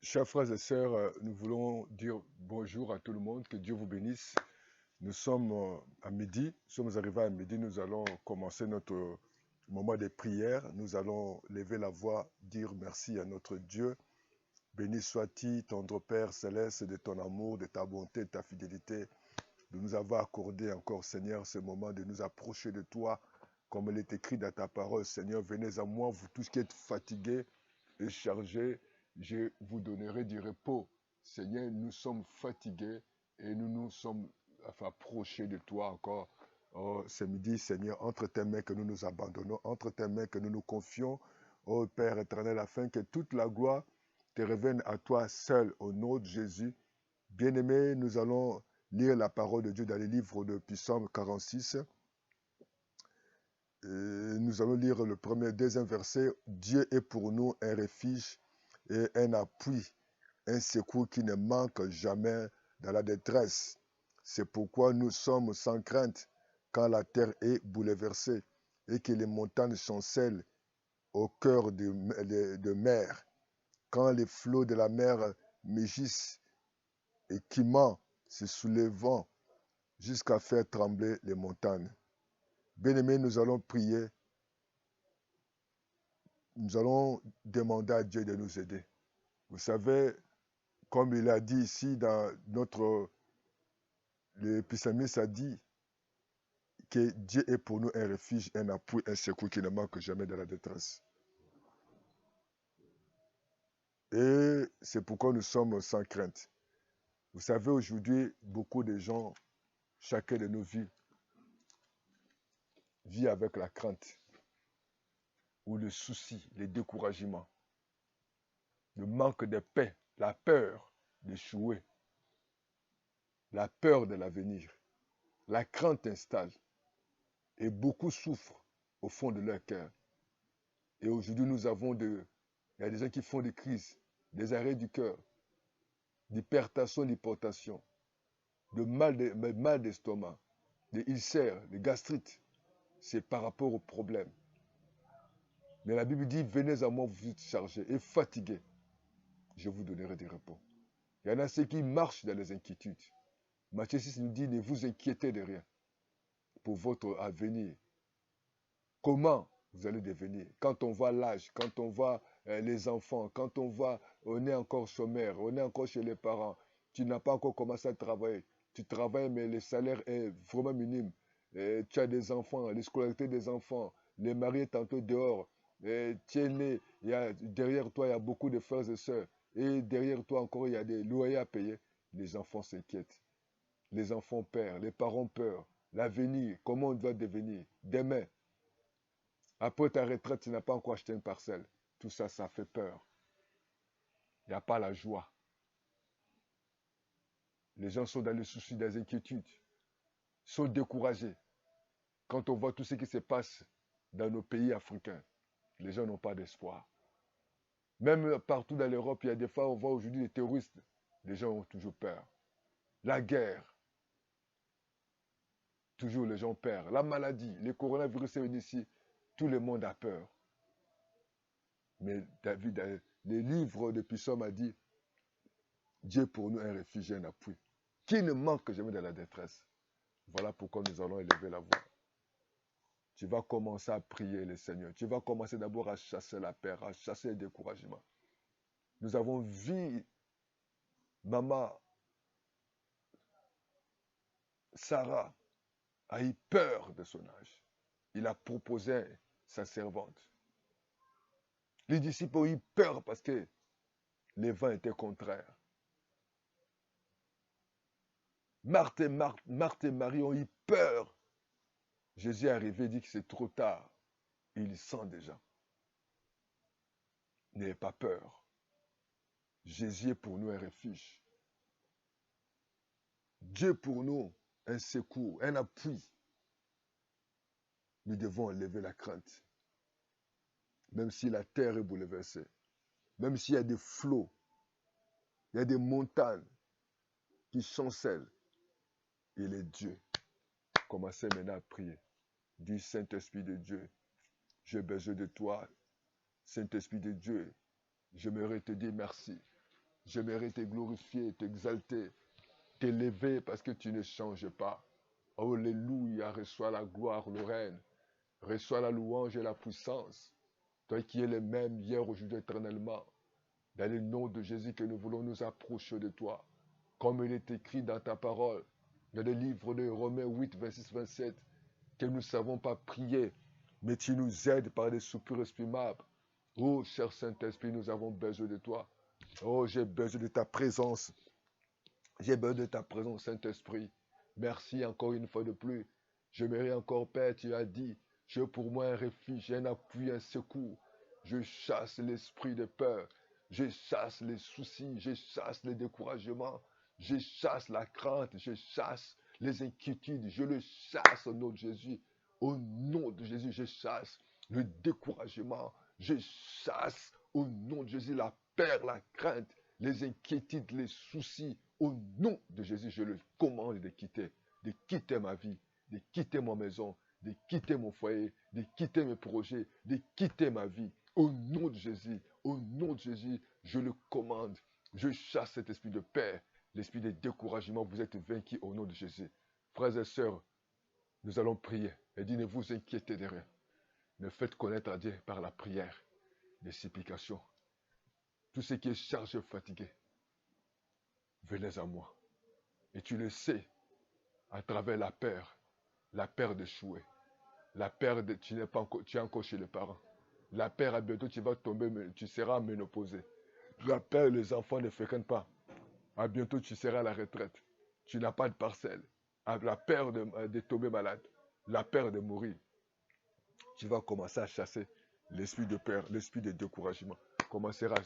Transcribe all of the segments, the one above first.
Chers frères et sœurs, nous voulons dire bonjour à tout le monde, que Dieu vous bénisse. Nous sommes à midi, nous sommes arrivés à midi, nous allons commencer notre moment de prière. Nous allons lever la voix, dire merci à notre Dieu. Béni sois-tu, tendre Père céleste, de ton amour, de ta bonté, de ta fidélité, de nous avoir accordé encore, Seigneur, ce moment de nous approcher de toi, comme il est écrit dans ta parole. Seigneur, venez à moi, vous tous qui êtes fatigués et chargés, je vous donnerai du repos. Seigneur, nous sommes fatigués et nous nous sommes approchés de toi encore. Oh, ce midi, Seigneur, entre tes mains que nous nous abandonnons, entre tes mains que nous nous confions, oh Père éternel, afin que toute la gloire te revienne à toi seul, au nom de Jésus. Bien-aimés, nous allons lire la parole de Dieu dans les livres de Psaume 46. Nous allons lire le premier, deuxième verset. Dieu est pour nous un refuge et un appui, un secours qui ne manque jamais dans la détresse. C'est pourquoi nous sommes sans crainte quand la terre est bouleversée et que les montagnes chancellent au cœur de mer, quand les flots de la mer mugissent et quimant se soulevant jusqu'à faire trembler les montagnes. Bien-aimés, nous allons prier, nous allons demander à Dieu de nous aider. Vous savez, comme il a dit ici dans le psalmiste a dit que Dieu est pour nous un refuge, un appui, un secours qui ne manque jamais de la détresse. Et c'est pourquoi nous sommes sans crainte. Vous savez, aujourd'hui, beaucoup de gens, chacun de nos vies, vit avec la crainte ou le souci, le découragement, le manque de paix, la peur d'échouer, la peur de l'avenir. La crainte installe et beaucoup souffrent au fond de leur cœur. Et aujourd'hui, il y a des gens qui font des crises, des arrêts du cœur, d'hypertension, d'hypotension, mal d'estomac, des ulcères, des gastrites. C'est par rapport au problème. Mais la Bible dit, venez à moi, vous êtes chargés et fatigués, je vous donnerai du repos. Il y en a ceux qui marchent dans les inquiétudes. Matthieu 6 nous dit, ne vous inquiétez de rien pour votre avenir. Comment vous allez devenir? Quand on voit l'âge, quand on voit les enfants, quand on voit, on est encore chômeur, on est encore chez les parents, tu n'as pas encore commencé à travailler. Tu travailles, mais le salaire est vraiment minime. Et tu as des enfants, les scolarités des enfants, les mariés tantôt dehors. Et tu es né, derrière toi, il y a beaucoup de frères et sœurs. Et derrière toi encore, il y a des loyers à payer. Les enfants s'inquiètent. Les enfants peur, les parents peur. L'avenir, comment on doit devenir? Demain, après ta retraite, tu n'as pas encore acheté une parcelle. Tout ça, ça fait peur. Il n'y a pas la joie. Les gens sont dans le souci, des inquiétudes, sont découragés. Quand on voit tout ce qui se passe dans nos pays africains, les gens n'ont pas d'espoir. Même partout dans l'Europe, il y a des fois, on voit aujourd'hui des terroristes. Les gens ont toujours peur. La guerre, toujours les gens perdent. La maladie, le coronavirus est venu ici, tout le monde a peur. Mais David, les livres de Psaume a dit, Dieu pour nous un refuge et un appui, qui ne manque jamais de la détresse. Voilà pourquoi nous allons élever la voix. Tu vas commencer à prier le Seigneur. Tu vas commencer d'abord à chasser la peur, à chasser le découragement. Nous avons vu maman Sarah a eu peur de son âge. Il a proposé sa servante. Les disciples ont eu peur parce que les vents étaient contraires. Marthe et Marie ont eu peur. Jésus est arrivé et dit que c'est trop tard. Il sent déjà. N'ayez pas peur. Jésus est pour nous un refuge. Dieu pour nous un secours, un appui. Nous devons enlever la crainte. Même si la terre est bouleversée, même s'il y a des flots, il y a des montagnes qui chancellent, il est Dieu. Commencez maintenant à prier. Dis Saint-Esprit de Dieu, j'ai besoin de toi. Saint-Esprit de Dieu, j'aimerais te dire merci. J'aimerais te glorifier, t'exalter, t'élever parce que tu ne changes pas. Alléluia, reçois la gloire, le règne. Reçois la louange et la puissance. Toi qui es le même hier, aujourd'hui, éternellement. Dans le nom de Jésus que nous voulons nous approcher de toi. Comme il est écrit dans ta parole, dans le livre de Romains 8, 26, 27, que nous ne savons pas prier, mais tu nous aides par des soupirs exprimables. Oh, cher Saint-Esprit, nous avons besoin de toi. Oh, j'ai besoin de ta présence. J'ai besoin de ta présence, Saint-Esprit. Merci encore une fois de plus. Je mérite encore, Père, tu as dit, je pour moi un refuge, un appui, un secours. Je chasse l'esprit de peur. Je chasse les soucis. Je chasse les découragements. Je chasse la crainte. Je chasse les inquiétudes. Je le chasse au nom de Jésus. Au nom de Jésus, je chasse le découragement. Je chasse au nom de Jésus la peur, la crainte, les inquiétudes, les soucis. Au nom de Jésus, je le commande de quitter ma vie, de quitter ma maison, de quitter mon foyer, de quitter mes projets, de quitter ma vie. Au nom de Jésus, je le commande. Je chasse cet esprit de paix, l'esprit de découragement. Vous êtes vaincus au nom de Jésus. Frères et sœurs, nous allons prier et dire ne vous inquiétez de rien. Ne faites connaître à Dieu par la prière, les supplications. Tout ce qui est chargé, fatigué, venez à moi. Et tu le sais, à travers la peur d'échouer, la peur de tu n'es pas encore, tu es encore chez les parents. La peur, à bientôt tu vas tomber, tu seras ménopausé. La peur, les enfants ne fréquentent pas. À bientôt tu seras à la retraite. Tu n'as pas de parcelle. La peur de tomber malade, la peur de mourir. Tu vas commencer à chasser l'esprit de peur, l'esprit de découragement.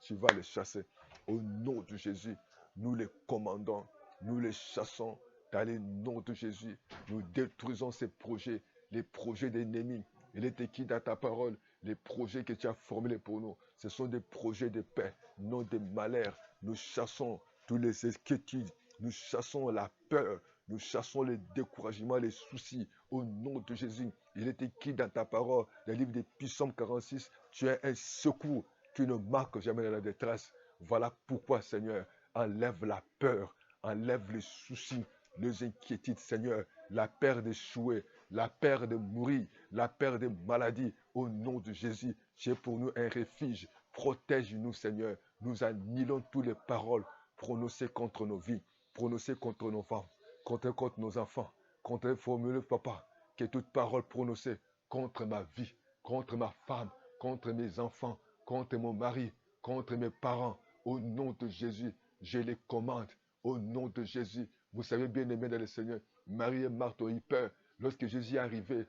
Tu vas les chasser. Au nom de Jésus, nous les commandons, nous les chassons. Dans le nom de Jésus, nous détruisons ces projets, les projets d'ennemis. Il est écrit dans ta parole, les projets que tu as formulés pour nous. Ce sont des projets de paix, non de malheur. Nous chassons tous les inquiétudes, nous chassons la peur, nous chassons les découragements, les soucis. Au nom de Jésus, il est écrit dans ta parole, dans le livre des Psaumes 46, tu es un secours qui ne marque jamais dans la détresse. Voilà pourquoi, Seigneur, enlève la peur, enlève les soucis, les inquiétudes, Seigneur, la peur d'échouer, la peur de mourir, la peur de maladie. Au nom de Jésus, tu es pour nous un refuge. Protège-nous, Seigneur. Nous annihilons toutes les paroles prononcées contre nos vies, prononcées contre nos femmes, contre nos enfants, contre les formules, papa, que toute parole prononcée contre ma vie, contre ma femme, contre mes enfants, contre mon mari, contre mes parents, au nom de Jésus, je les commande. Au nom de Jésus, vous savez bien aimé dans le Seigneur, Marie et Marthe ont eu peur. Lorsque Jésus est arrivé,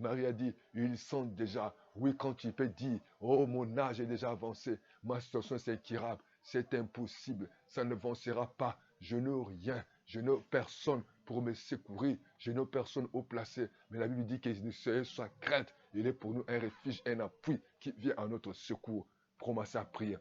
Marie a dit, ils sont déjà. Oui, quand tu peux dire, oh mon âge est déjà avancé, ma situation c'est incurable, c'est impossible, ça ne avancera pas, je n'ai rien, je n'ai personne pour me secourir, je n'ai personne au placé. Mais la Bible dit qu'il ne serait soit crainte, il est pour nous un refuge, un appui qui vient à notre secours. Commencez à prier,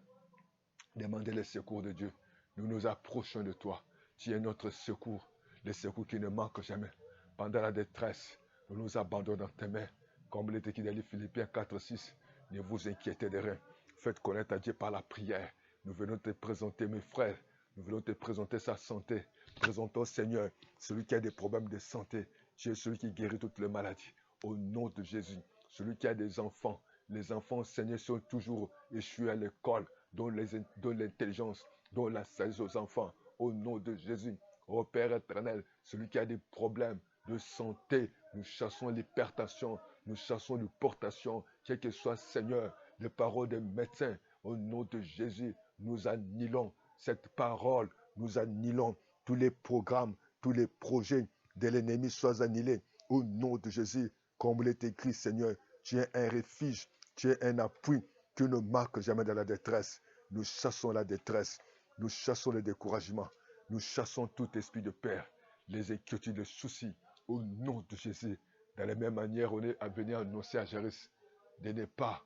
demandez le secours de Dieu. Nous nous approchons de toi. Tu es notre secours, le secours qui ne manque jamais. Pendant la détresse, nous nous abandonnons dans tes mains. Comme il est écrit dans les Philippiens 4, 6, ne vous inquiétez de rien. Faites connaître à Dieu par la prière. Nous venons te présenter, mes frères. Nous venons te présenter sa santé. Présentons, Seigneur, celui qui a des problèmes de santé. Tu es celui qui guérit toutes les maladies. Au nom de Jésus, celui qui a des enfants. Les enfants, Seigneur, sont toujours échoués à l'école. Donne l'intelligence, donne la sagesse aux enfants. Au nom de Jésus, ô Père éternel, celui qui a des problèmes de santé, nous chassons l'hypertension, nous chassons l'hyportation, quel que soit, Seigneur, les paroles des médecins. Au nom de Jésus, nous annihilons cette parole, nous annihilons tous les programmes, tous les projets de l'ennemi soient annihilés. Au nom de Jésus, comme il est écrit, Seigneur, tu es un refuge, tu es un appui qui ne marque jamais dans la détresse. Nous chassons la détresse, nous chassons le découragement, nous chassons tout esprit de peur, les inquiétudes, les soucis. Au nom de Jésus, de la même manière, on est à venir annoncer à Jairus de ne pas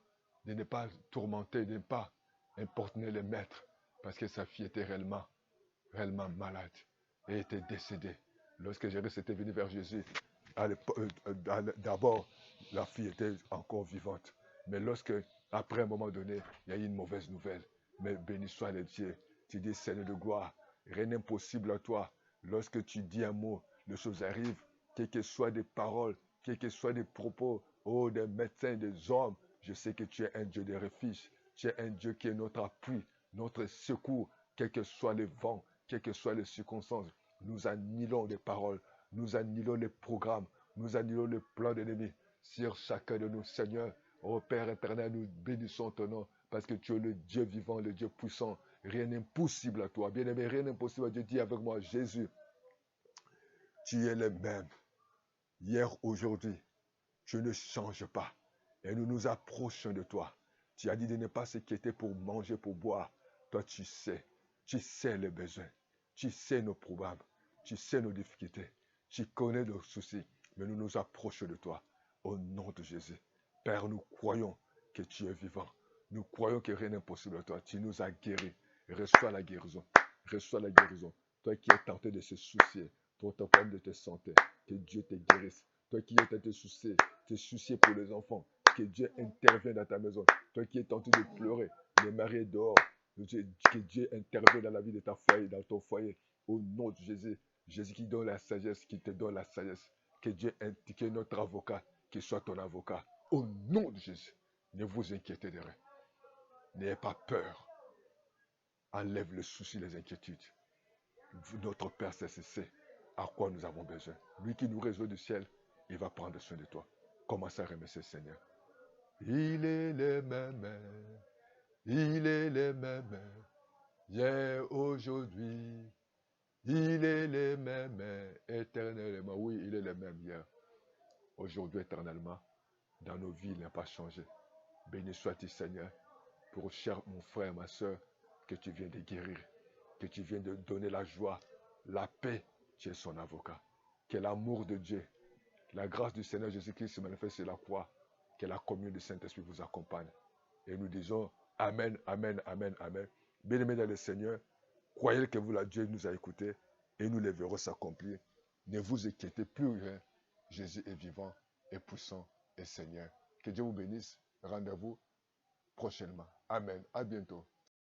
tourmenter, de ne pas importuner le maître, parce que sa fille était réellement malade et était décédée. Lorsque Jairus était venu vers Jésus, d'abord, la fille était encore vivante. Mais après un moment donné, il y a eu une mauvaise nouvelle. Mais béni soit le Dieu. Tu dis, Seigneur de gloire, rien n'est impossible à toi. Lorsque tu dis un mot, les choses arrivent. Quelles que soient des paroles, quels que soient des propos, oh, des médecins, des hommes, je sais que tu es un Dieu de refuge. Tu es un Dieu qui est notre appui, notre secours, quels que soient les vents, quelles que soient les circonstances. Nous annulons les paroles, nous annulons les programmes, nous annulons les plans de l'ennemi sur chacun de nous, Seigneur. Oh Père éternel, nous bénissons ton nom parce que tu es le Dieu vivant, le Dieu puissant. Rien n'est impossible à toi. Bien-aimé, rien n'est impossible à Dieu. Dis avec moi, Jésus, tu es le même. Hier, aujourd'hui, tu ne changes pas. Et nous nous approchons de toi. Tu as dit de ne pas s'inquiéter pour manger, pour boire. Toi, tu sais les besoins. Tu sais nos problèmes. Tu sais nos difficultés. Tu connais nos soucis. Mais nous nous approchons de toi. Au nom de Jésus. Père, nous croyons que tu es vivant. Nous croyons que rien n'est impossible à toi. Tu nous as guéris. Reçois la guérison. Reçois la guérison. Toi qui es tenté de se soucier pour ton problème de ta santé. Que Dieu te guérisse. Toi qui es tenté de te soucier pour les enfants. Que Dieu intervienne dans ta maison. Toi qui es tenté de pleurer. Le mari est dehors. Que Dieu intervienne dans la vie de ta foyer, dans ton foyer. Au nom de Jésus. Jésus qui donne la sagesse, qui te donne la sagesse. Que Dieu indique notre avocat, qu'il soit ton avocat. Au nom de Jésus. Ne vous inquiétez de rien. N'ayez pas peur. Enlève le souci, les inquiétudes. Notre Père sait à quoi nous avons besoin. Lui qui nous résout du ciel, il va prendre soin de toi. Commence à remercier le Seigneur. Il est le même. Il est le même. Hier, aujourd'hui. Il est le même éternellement. Oui, il est le même hier. Aujourd'hui, éternellement. Dans nos vies, il n'a pas changé. Béni sois-tu, Seigneur, pour cher mon frère, ma soeur, que tu viens de guérir, que tu viens de donner la joie, la paix. Tu es son avocat. Que l'amour de Dieu, la grâce du Seigneur Jésus-Christ se manifeste sur la croix. Que la communion du Saint-Esprit vous accompagne. Et nous disons Amen, Amen, Amen, Amen. Bien-aimés dans le Seigneur, croyez que vous, la Dieu nous a écoutés et nous les verrons s'accomplir. Ne vous inquiétez plus rien. Jésus est vivant et puissant et Seigneur. Que Dieu vous bénisse. Rendez-vous prochainement. Amen. À bientôt.